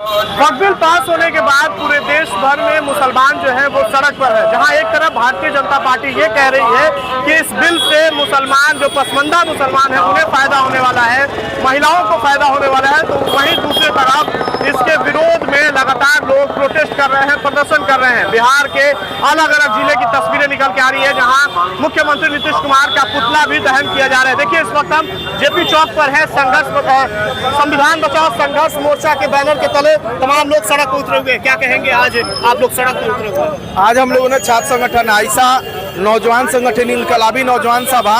वक्फ bill pass होने के बाद पूरे देश भर में मुसलमान जो है वो सड़क पर है। जहां एक तरफ भारतीय जनता पार्टी ये कह रही है कि इस बिल से मुसलमान जो पसमंदा मुसलमान है उन्हें फायदा होने वाला है, महिलाओं को फायदा होने वाला है, तो वहीं दूसरी तरफ इसके विरोध में लगातार लोग प्रोटेस्ट कर रहे हैं, प्रदर्शन कर रहे हैं। बिहार के अलग अलग जिले की तस्वीरें निकल के आ रही है जहाँ मुख्यमंत्री नीतीश कुमार का पुतला भी दहन किया जा रहा है। देखिए इस वक्त हम जेपी चौक पर है, संविधान बचाओ संघर्ष मोर्चा के बैनर के तले तमाम लोग सड़क पर उतरे हुए। क्या कहेंगे, आज आप लोग सड़क पर उतरे हुए? आज हम लोगों ने छात्र संगठन आइसा, नौजवान संगठन इनकलाबी नौजवान सभा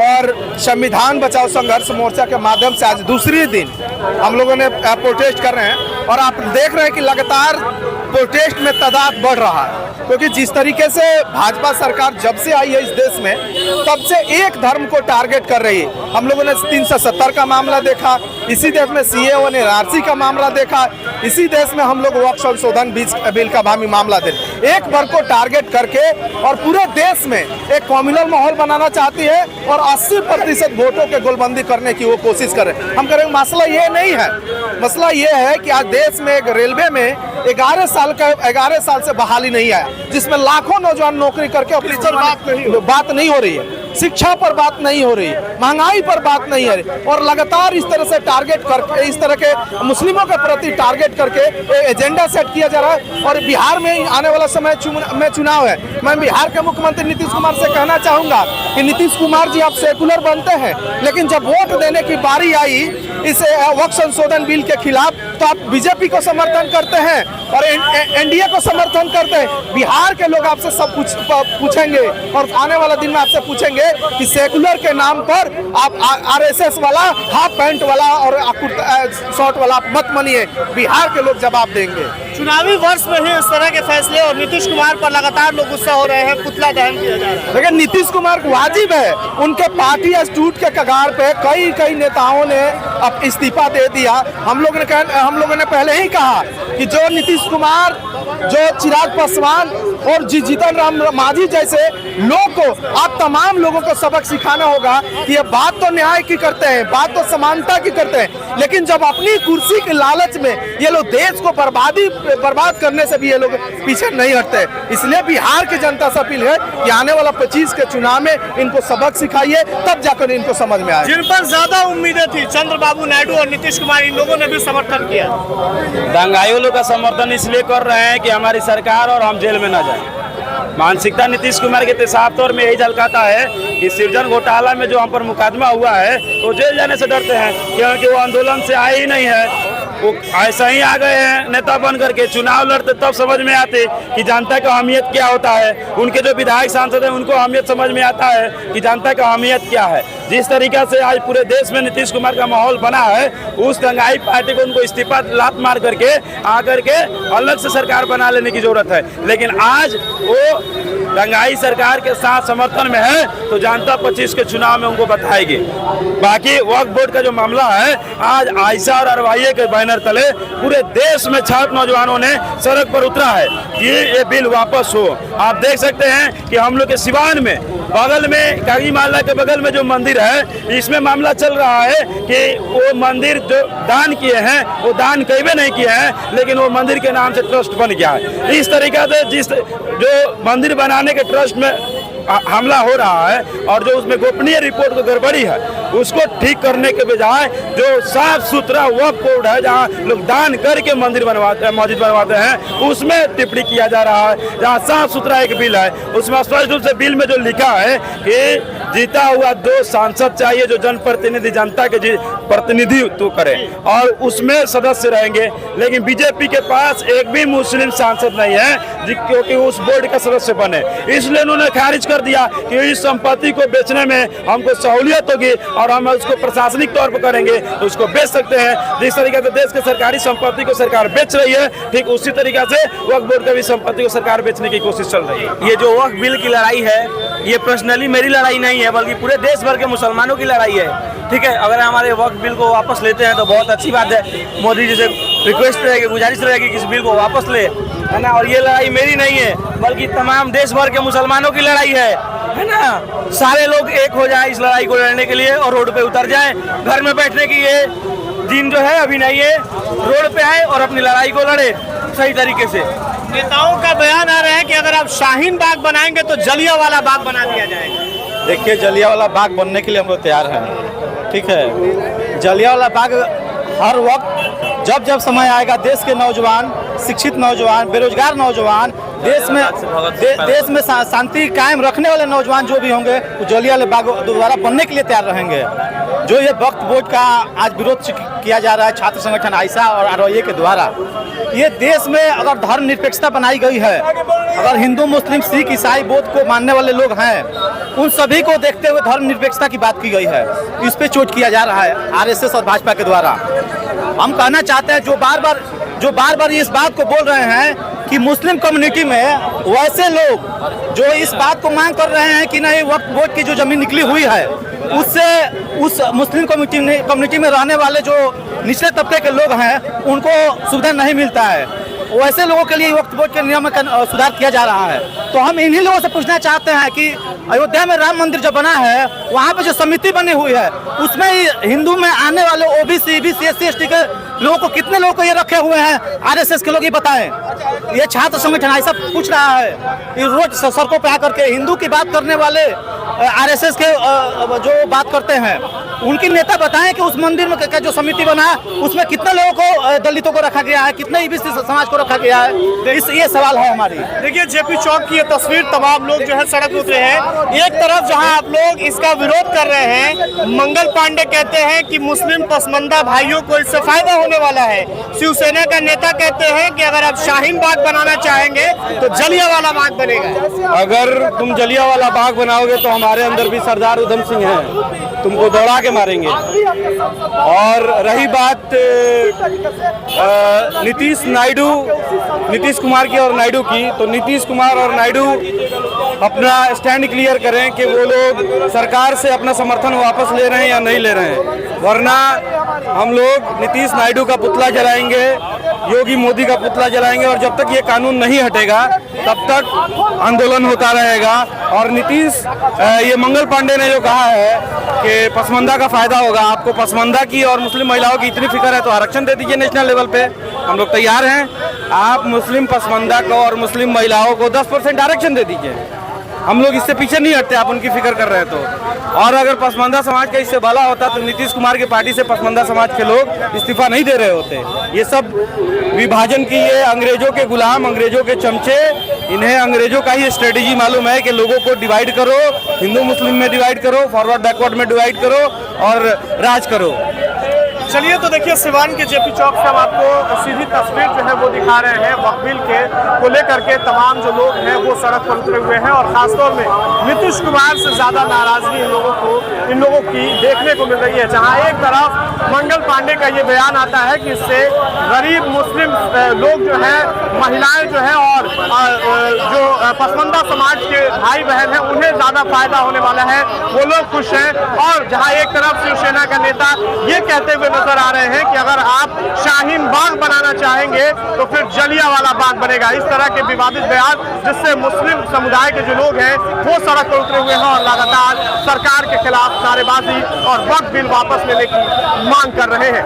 और संविधान बचाओ संघर्ष मोर्चा के माध्यम से आज दूसरी दिन हम लोगों ने प्रोटेस्ट कर रहे हैं। और आप देख रहे हैं कि लगातार प्रोटेस्ट में तादाद बढ़ रहा है, क्योंकि जिस तरीके से भाजपा सरकार जब से आई है इस देश में तब से एक धर्म को टारगेट कर रही है। हम लोगों ने 370 का मामला देखा, इसी देश में CAA और NRC का मामला देखा, इसी देश में हम लोग वक्फ संशोधन बिल का भावी मामला दे एक वर्ग को टारगेट करके और पूरे देश में एक कम्युनल माहौल बनाना चाहती है और 80% वोटों के गोलबंदी करने की वो कोशिश करे। हम करेंगे, मसला ये नहीं है, मसला ये है कि आज देश में एक रेलवे में 11 साल से बहाली नहीं आया, जिसमें लाखों नौजवान नौकरी करके अपनी बात नहीं हो रही है, शिक्षा पर बात नहीं हो रही है, महंगाई पर बात नहीं है, और लगातार इस तरह से टारगेट करके, इस तरह के मुस्लिमों के प्रति टारगेट करके एजेंडा सेट किया जा रहा है। और बिहार में आने वाला समय में चुनाव है। मैं बिहार के मुख्यमंत्री नीतीश कुमार से कहना चाहूंगा कि नीतीश कुमार जी आप सेकुलर बनते हैं, लेकिन जब वोट देने की बारी आई इस वक्फ संशोधन बिल के खिलाफ तो आप बीजेपी को समर्थन करते हैं और NDA को समर्थन करते हैं। बिहार के लोग आपसे सब पूछेंगे और आने वाला दिन में आपसे पूछेंगे कि सेकुलर के नाम पर आप RSS वाला, हाफ पैंट वाला और शॉर्ट वाला मत मानिए। बिहार के लोग जवाब देंगे। चुनावी वर्ष में ही इस तरह के फैसले और नीतीश कुमार पर लगातार लोग गुस्सा हो रहे हैं, पुतला दहन किया जा रहा है। लेकिन नीतीश कुमार को वाजिब है, उनके पार्टी टूट के कगार पे कई नेताओं ने अब इस्तीफा दे दिया। हम लोगों ने पहले ही कहा कि जो नीतीश कुमार, जो चिराग पासवान और जीतन राम मांझी जैसे लोग को, आप तमाम लोगों को सबक सिखाना होगा कि ये बात तो न्याय की करते हैं, बात तो समानता की करते हैं, लेकिन जब अपनी कुर्सी के लालच में ये लोग देश को बर्बाद करने से भी ये लोग पीछे नहीं हटते। इसलिए बिहार की जनता से अपील है कि आने वाला 25 के चुनाव में इनको सबक सिखाइए, तब जाकर इनको समझ में आए। जिन पर ज्यादा उम्मीदें थी, चंद्रबाबू नायडू और नीतीश कुमार, इन लोगों ने भी समर्थन किया। दंगाइयों लोग का समर्थन इसलिए कर रहे हैं कि हमारी सरकार और हम जेल में न जाए। मानसिकता नीतीश कुमार के साफ तौर में यही झलकाता है कि सृजन घोटाला में जो हम पर मुकदमा हुआ है वो जेल जाने से डरते हैं, क्योंकि वो आंदोलन से आए ही नहीं है, वो ऐसा ही आ गए हैं नेता बन करके। चुनाव लड़ते तब समझ में आते कि जनता का अहमियत क्या होता है। उनके जो विधायक सांसद हैं उनको अहमियत समझ में आता है कि जनता का अहमियत क्या है। जिस तरीका से आज पूरे देश में नीतीश कुमार का माहौल बना है, उस दंगाई पार्टी को उनको इस्तीफा लात मार करके आकर के अलग से सरकार बना लेने की जरूरत है। लेकिन आज वो दंगाई सरकार के साथ समर्थन में है तो जनता 25 के चुनाव में उनको बताएगी। बाकी वक्फ बोर्ड का जो मामला है, आज आइसा और RYA के बैनर तले पूरे देश में छात्र नौजवानों ने सड़क पर उतरा है कि ये बिल वापस हो। आप देख सकते हैं कि हम लोग के सिवान में बगल में कागी माला के बगल में जो मंदिर है, इसमें मामला चल रहा है कि वो मंदिर जो दान किए हैं वो दान कहीं भी नहीं किए हैं, लेकिन वो मंदिर के नाम से ट्रस्ट बन गया है। इस तरीके से जो मंदिर बनाने के ट्रस्ट में हमला हो रहा है और जो उसमें गोपनीय रिपोर्ट की गड़बड़ी है उसको ठीक करने के बजाय जो साफ सुथरा वक्फ बोर्ड है, जहाँ लोग दान करके मंदिर बनवाते हैं, मस्जिद बनवाते हैं, उसमें टिप्पणी किया जा रहा है। जहाँ साफ सुथरा एक बिल है, उसमें स्पष्ट रूप से बिल में जो लिखा है कि जीता हुआ 2 सांसद चाहिए जो जनप्रतिनिधि, जनता के प्रतिनिधित्व करें और उसमें सदस्य रहेंगे। लेकिन बीजेपी के पास एक भी मुस्लिम सांसद नहीं है क्योंकि उस बोर्ड का सदस्य बने, इसलिए उन्होंने खारिज कर दिया कि इस संपत्ति को बेचने में हमको सहूलियत होगी और हम उसको प्रशासनिक तौर पर करेंगे तो उसको बेच सकते हैं। जिस तरीके से देश के सरकारी संपत्ति को सरकार बेच रही है, ठीक उसी तरीके से वक्फ बोर्ड का भी संपत्ति को सरकार बेचने की कोशिश चल रही है। ये जो वक्फ बिल की लड़ाई है, ये पर्सनली मेरी लड़ाई नहीं है, बल्कि पूरे देश भर के मुसलमानों की लड़ाई है। ठीक है, अगर हमारे वक्फ बिल को वापस लेते हैं तो बहुत अच्छी बात है। मोदी जी से रिक्वेस्ट रहेगी, गुजारिश रहेगी कि इस बिल को वापस ले, है ना। और ये लड़ाई मेरी नहीं है, बल्कि तमाम देश भर के मुसलमानों की लड़ाई है ना। सारे लोग एक हो जाए इस लड़ाई को लड़ने के लिए और रोड पे उतर जाए। घर में बैठने की ये दिन जो है अभी नहीं है, रोड पे आए और अपनी लड़ाई को लड़े सही तरीके से। नेताओं का बयान आ रहा है कि अगर आप शाहीन बाग बनाएंगे तो जलियांवाला बाग बना दिया जाएगा। देखिए, जलियांवाला बाग बनने के लिए हम लोग तैयार हैं, ठीक है। जलियांवाला बाग हर वक्त जब जब समय आएगा, देश के नौजवान, शिक्षित नौजवान, बेरोजगार नौजवान, देश में शांति कायम रखने वाले नौजवान जो भी होंगे, वो जलियांवाला बाग दोबारा बनने के लिए तैयार रहेंगे। जो ये वक्फ बोर्ड का आज विरोध किया जा रहा है छात्र संगठन आइसा और आरओए के द्वारा, ये देश में अगर धर्म निरपेक्षता बनाई गई है, अगर हिंदू मुस्लिम सिख ईसाई बौद्ध को मानने वाले लोग हैं, उन सभी को देखते हुए धर्म निरपेक्षता की बात की गई है। इस पे चोट किया जा रहा है आरएसएस और भाजपा के द्वारा। हम कहना चाहते हैं, जो बार बार इस बात को बोल रहे हैं कि मुस्लिम कम्युनिटी में वैसे लोग जो इस बात को मांग कर रहे हैं कि नहीं, वक्फ बोर्ड की जो जमीन निकली हुई है उससे उस मुस्लिम कम्युनिटी में रहने वाले जो निचले तबके के लोग हैं उनको सुविधा नहीं मिलता है, वैसे लोगों के लिए वक्फ बोर्ड के नियम में सुधार किया जा रहा है। तो हम इन्हीं लोगों से पूछना चाहते हैं कि अयोध्या में राम मंदिर जो बना है, वहाँ पे जो समिति बनी हुई है, उसमें हिंदू में आने वाले ओबीसी बीसी SC ST के लोगों को, कितने लोगों को ये रखे हुए हैं आरएसएस के लोग, ये बताएं। ये छात्र संगठन ऐसा पूछ रहा है, ये रोज सड़कों पे आकर के हिंदू की बात करने वाले आरएसएस के जो बात करते हैं, उनकी नेता बताएं कि उस मंदिर में जो समिति बना है उसमें कितने लोगों को, दलितों को रखा गया है, कितने ईबीसी समाज को रखा गया है। ये सवाल है हमारी। देखिए, जेपी चौक की ये तस्वीर, तमाम लोग जो है सड़क उतरे हैं। एक तरफ जहां आप लोग इसका विरोध कर रहे हैं, मंगल पांडे कहते हैं कि मुस्लिम पसमंदा भाइयों को इससे फायदा होने वाला है। शिवसेना का नेता कहते हैं कि अगर आप शाहीन बाग बनाना चाहेंगे तो जलियांवाला बाग बनेगा। अगर तुम जलियांवाला बाग बनाओगे तो हमारे अंदर भी सरदार उधम सिंह हैं, तुमको दौड़ा के मारेंगे। और रही बात नीतीश कुमार की और नायडू की, तो नीतीश कुमार और नायडू अपना स्टैंड क्लियर करें कि वो लोग सरकार से अपना समर्थन वापस ले रहे हैं या नहीं ले रहे हैं, वरना हम लोग नीतीश नायडू का पुतला जलाएंगे, योगी मोदी का पुतला जलाएंगे, और जब तक ये कानून नहीं हटेगा तब तक आंदोलन होता रहेगा। और ये मंगल पांडे ने जो कहा है कि पसमंदा का फायदा होगा, आपको पसमंदा की और मुस्लिम महिलाओं की इतनी फिक्र है तो आरक्षण दे दीजिए नेशनल लेवल पे, हम लोग तैयार हैं। आप मुस्लिम पसमंदा को और मुस्लिम महिलाओं को 10% आरक्षण दे दीजिए, हम लोग इससे पीछे नहीं हटते, आप उनकी फिक्र कर रहे हैं तो। और अगर पसमंदा समाज का इससे भला होता तो नीतीश कुमार की पार्टी से पसमंदा समाज के लोग इस्तीफा नहीं दे रहे होते। ये सब विभाजन की, ये अंग्रेजों के गुलाम, अंग्रेजों के चमचे, इन्हें अंग्रेजों का ही स्ट्रेटेजी मालूम है कि लोगों को डिवाइड करो, हिंदू मुस्लिम में डिवाइड करो, फॉरवर्ड बैकवर्ड में डिवाइड करो और राज करो। चलिए, तो देखिए, सिवान के जेपी चौक से हम आपको सीधी तस्वीर जो है वो दिखा रहे हैं। वक्फ बिल को लेकर के तमाम जो लोग हैं वो सड़क पर उतरे हुए हैं, और खासतौर में नीतीश कुमार से ज्यादा नाराजगी इन लोगों की देखने को मिल रही है। जहां एक तरफ मंगल पांडे का ये बयान आता है कि इससे गरीब मुस्लिम लोग जो है, महिलाएं जो है और जो पसमंदा समाज के भाई बहन हैं उन्हें ज्यादा फायदा होने वाला है, वो लोग खुश हैं। और जहां एक तरफ शिवसेना का नेता ये कहते हुए नजर आ रहे हैं कि अगर आप शाहीन बाग बनाना चाहेंगे तो फिर जलियांवाला बाग बनेगा। इस तरह के विवादित बयान, जिससे मुस्लिम समुदाय के जो लोग हैं वो सड़क पर उतरे हुए हैं और लगातार सरकार के खिलाफ नारेबाजी और वक्फ बिल वापस लेने की मांग कर रहे हैं।